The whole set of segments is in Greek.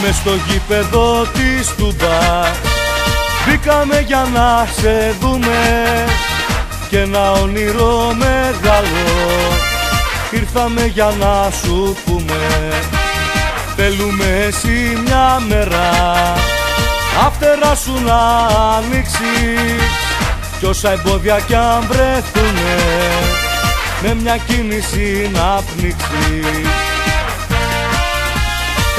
μες στο γήπεδο της Τούμπας μπήκαμε για να σε δούμε και ένα όνειρο μεγάλο ήρθαμε για να σου πούμε. Θέλουμε εσύ μια μέρα αφτερά σου να ανοίξεις κι όσα εμπόδια κι αν βρεθούνε με μια κίνηση να πνίξεις.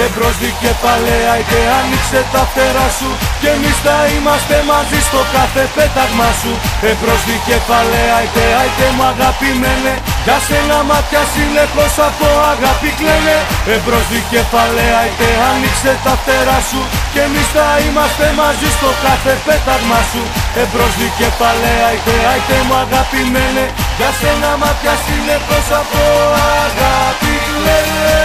Εμπρός δικεφαλαία είτε άνοιξε τα φτερά σου και εμείς θα είμαστε μαζί στο κάθε πέταγμα σου. Εμπρός δικεφαλαία είτε μου αγαπημένε για σένα μάτια συνεχώς από αγάπη κλαίνε. Εμπρός δικεφαλαία είτε άνοιξε τα φτερά σου και εμείς θα είμαστε μαζί στο κάθε πέταγμα σου. Εμπρός δικεφαλαία είτε μου αγαπημένε για σένα μάτια συνεχώς από αγάπη κλαίνε.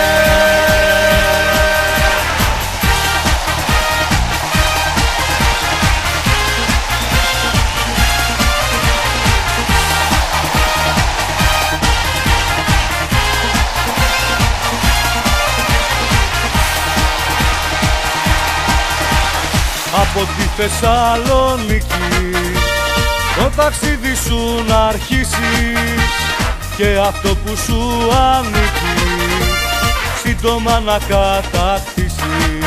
Από τη Θεσσαλονίκη το ταξίδι σου να αρχίσει και αυτό που σου ανήκει σύντομα να κατακτήσει.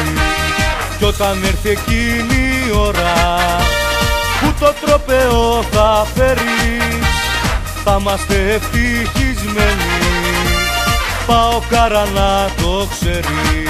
Κι όταν έρθει εκείνη η ώρα που το τρόπαιο θα φέρει θα είμαστε ευτυχισμένοι, πάω καρά να το ξέρει.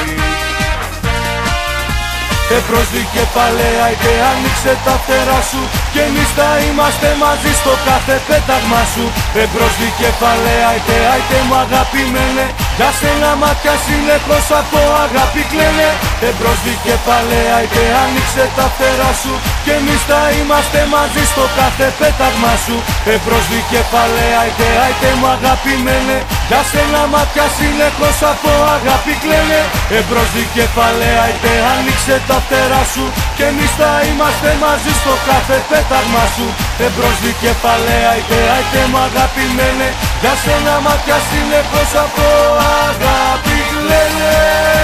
Εμπρός δικεφαλαία είτε άνοιξε τα φτερά σου και εμείς θα είμαστε μαζί στο κάθε πέταγμα σου. Εμπρός δικεφαλαία είτε μου αγαπημένε για σένα μάτια συνεχώς από αγάπη κλαίνε. Εμπρός δικεφαλαία είτε άνοιξε τα φτερά σου και εμείς θα είμαστε μαζί στο κάθε πέταγμα σου. Εμπρός δικεφαλαία είτε μου αγαπημένε για σένα μάτια συνεχώς από αγάπη κλαίνε. Εμπρός δικεφαλαία είτε άνοιξε τα φτερά σου και εμείς θα είμαστε μαζί στο κάθε πέταγμα σου. Εμπρός δικεφαλαία είτε μου αγαπημένε για σένα μάτια συνεχώς από αγάπη κλαίνε.